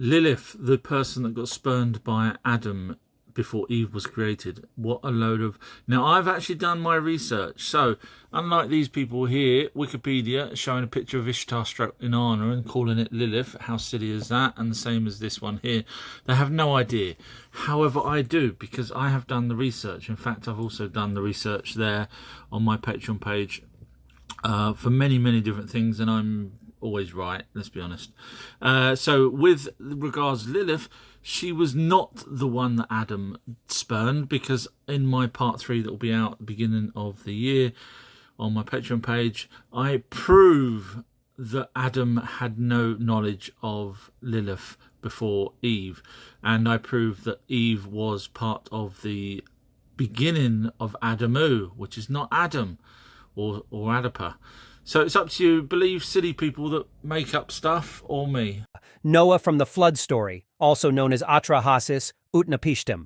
Lilith, the person that got spurned by Adam before Eve was created. What a load of... Now, I've actually done my research. So, unlike these people here, Wikipedia showing a picture of Ishtar stroke Inanna and calling it Lilith. How silly is that? And the same as this one here. They have no idea. However, I do, because I have done the research. In fact, I've also done the research there on my Patreon page for many, many different things, and I'm always right, let's be honest. So with regards to Lilith, she was not the one that Adam spurned, because in my part 3 that will be out at the beginning of the year on my Patreon page, I prove that Adam had no knowledge of Lilith before Eve, and I prove that Eve was part of the beginning of Adamu, which is not Adam or Adapa. So it's up to you. Believe silly people that make up stuff, or me. Noah from the flood story, also known as Atrahasis Utnapishtim.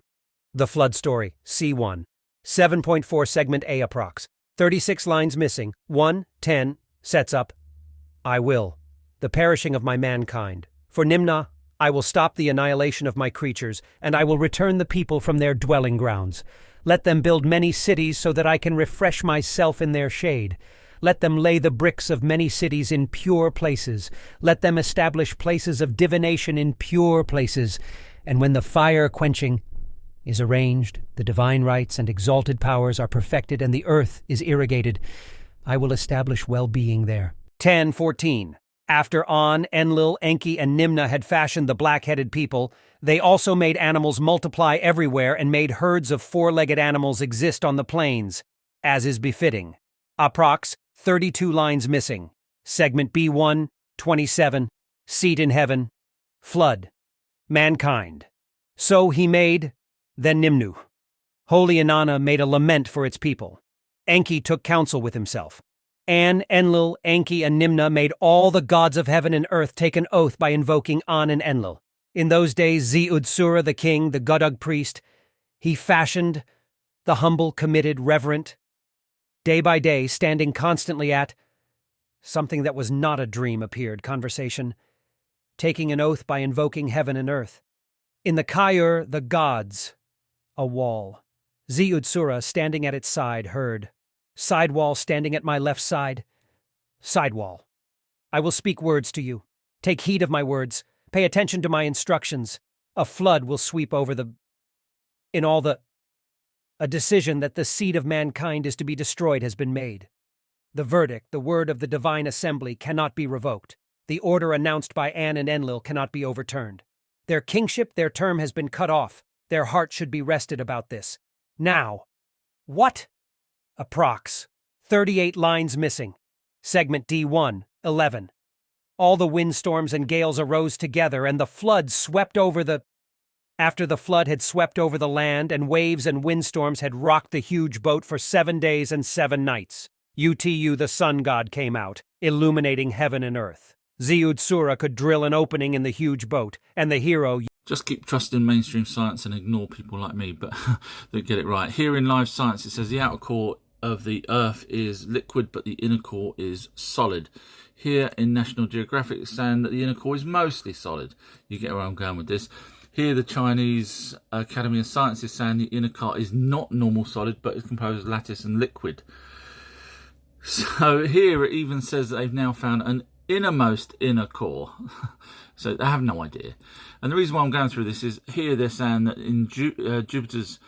The flood story, C1. 7.4 segment A approx. 36 lines missing. 1:10 sets up. I will. The perishing of my mankind. For Nimna, I will stop the annihilation of my creatures, and I will return the people from their dwelling grounds. Let them build many cities so that I can refresh myself in their shade. Let them lay the bricks of many cities in pure places. Let them establish places of divination in pure places. And when the fire quenching is arranged, the divine rights and exalted powers are perfected, and the earth is irrigated, I will establish well-being there. 10:14. After An, Enlil, Enki, and Nimna had fashioned the black-headed people, they also made animals multiply everywhere and made herds of four-legged animals exist on the plains, as is befitting. Approx. 32 lines missing. Segment B1, 27, seat in heaven, flood, mankind. So he made, then Nimnu. Holy Inanna made a lament for its people. Enki took counsel with himself. An, Enlil, Enki, and Nimna made all the gods of heaven and earth take an oath by invoking An and Enlil. In those days, Zi-Udsura the king, the Gudug priest, he fashioned the humble, committed, reverent, day by day, standing constantly at something that was not a dream appeared, conversation, taking an oath by invoking heaven and earth. In the Kayur, the gods, a wall. Zi-Udsura standing at its side, heard. Sidewall standing at my left side. Sidewall. I will speak words to you. Take heed of my words. Pay attention to my instructions. A flood will sweep over a decision that the seed of mankind is to be destroyed has been made. The verdict, the word of the divine assembly, cannot be revoked. The order announced by An and Enlil cannot be overturned. Their kingship, their term has been cut off. Their heart should be rested about this. Now. What? Approx. 38 lines missing. Segment D1, 11. All the windstorms and gales arose together, and the flood swept over After the flood had swept over the land, and waves and windstorms had rocked the huge boat for 7 days and 7 nights, Utu the sun god came out, illuminating heaven and earth. Zi-Udsura could drill an opening in the huge boat, and the hero... Just keep trusting mainstream science and ignore people like me, but they get it right. Here in Live Science, it says the outer core of the earth is liquid, but the inner core is solid. Here in National Geographic, it's saying that the inner core is mostly solid. You get where I'm going with this. Here, the Chinese Academy of Sciences saying the inner core is not normal solid, but is composed of lattice and liquid. So here it even says that they've now found an innermost inner core. So I have no idea. And the reason why I'm going through this is here they're saying that in Jupiter's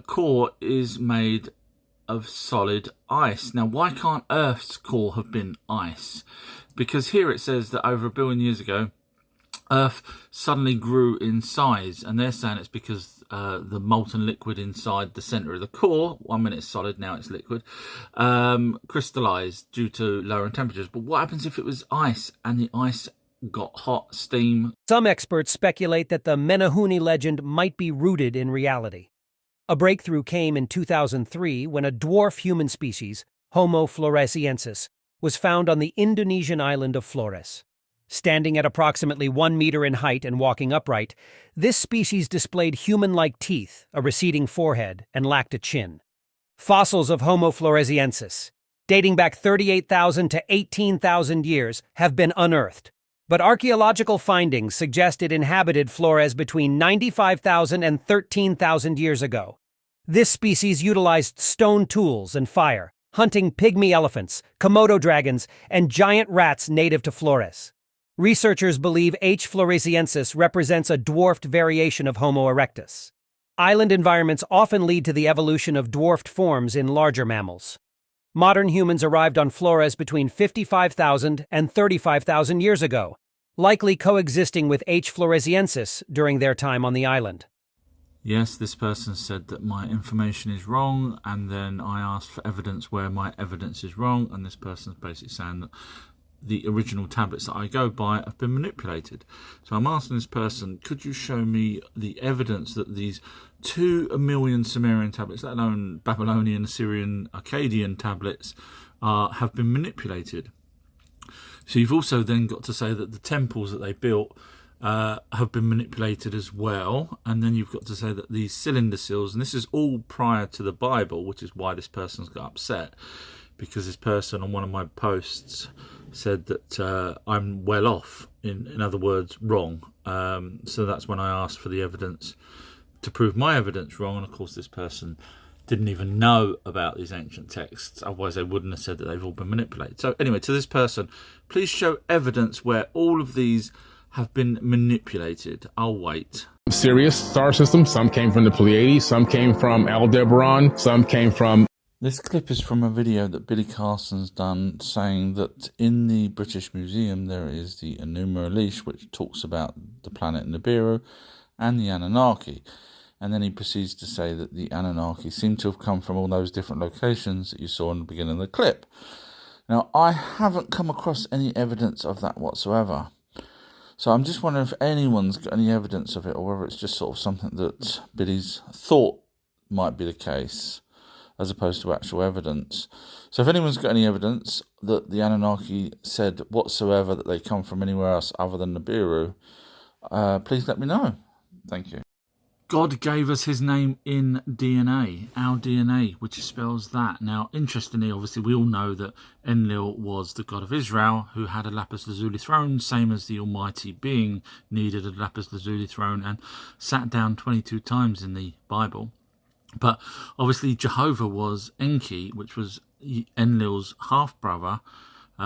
core is made of solid ice. Now, why can't Earth's core have been ice? Because here it says that over 1 billion years ago, Earth suddenly grew in size, and they're saying it's because the molten liquid inside the centre of the core, 1 minute it's solid, now it's liquid, crystallised due to lower temperatures. But what happens if it was ice, and the ice got hot, steam? Some experts speculate that the Menehune legend might be rooted in reality. A breakthrough came in 2003 when a dwarf human species, Homo floresiensis, was found on the Indonesian island of Flores. Standing at approximately 1 meter in height and walking upright, this species displayed human-like teeth, a receding forehead, and lacked a chin. Fossils of Homo floresiensis, dating back 38,000 to 18,000 years, have been unearthed. but archaeological findings suggest it inhabited Flores between 95,000 and 13,000 years ago. This species utilized stone tools and fire, hunting pygmy elephants, Komodo dragons, and giant rats native to Flores. Researchers believe H. floresiensis represents a dwarfed variation of Homo erectus. Island environments often lead to the evolution of dwarfed forms in larger mammals. Modern humans arrived on Flores between 55,000 and 35,000 years ago, likely coexisting with H. floresiensis during their time on the island. Yes, this person said that my information is wrong, and then I asked for evidence where my evidence is wrong, and this person's basically saying that the original tablets that I go by have been manipulated. So I'm asking this person, could you show me the evidence that these 2 million Sumerian tablets, let alone Babylonian, Assyrian, Akkadian tablets, have been manipulated? So you've also then got to say that the temples that they built have been manipulated as well, and then you've got to say that these cylinder seals, and this is all prior to the Bible, which is why this person's got upset, because this person on one of my posts said that I'm well off, in other words, wrong. So that's when I asked for the evidence to prove my evidence wrong, and of course this person didn't even know about these ancient texts, otherwise they wouldn't have said that they've all been manipulated. So anyway, to this person, please show evidence where all of these have been manipulated. I'll wait. Sirius star system. Some came from the Pleiades, some came from Aldebaran, some came from... This clip is from a video that Billy Carson's done, saying that in the British Museum there is the Enuma Elish, which talks about the planet Nibiru and the Anunnaki. And then he proceeds to say that the Anunnaki seem to have come from all those different locations that you saw in the beginning of the clip. Now, I haven't come across any evidence of that whatsoever. So I'm just wondering if anyone's got any evidence of it, or whether it's just sort of something that Billy's thought might be the case, as opposed to actual evidence. So if anyone's got any evidence that the Anunnaki said whatsoever that they come from anywhere else other than Nibiru, please let me know. Thank you. God gave us his name in DNA, our DNA, which spells that. Now, interestingly, obviously, we all know that Enlil was the god of Israel, who had a lapis lazuli throne, same as the almighty being needed a lapis lazuli throne and sat down 22 times in the Bible. But obviously Jehovah was Enki, which was Enlil's half-brother,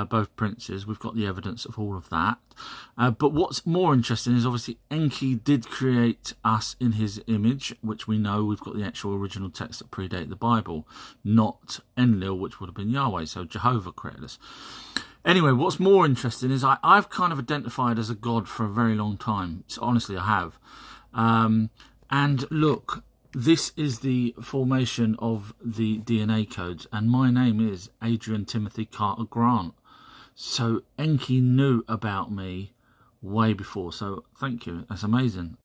both princes. We've got the evidence of all of that. But what's more interesting is obviously Enki did create us in his image, which we know we've got the actual original text that predate the Bible, not Enlil, which would have been Yahweh. So Jehovah created us. Anyway, what's more interesting is I've kind of identified as a god for a very long time. So honestly, I have. And look, this is the formation of the DNA codes, and my name is Adrian Timothy Carter Grant. So Enki knew about me way before. So thank you. That's amazing.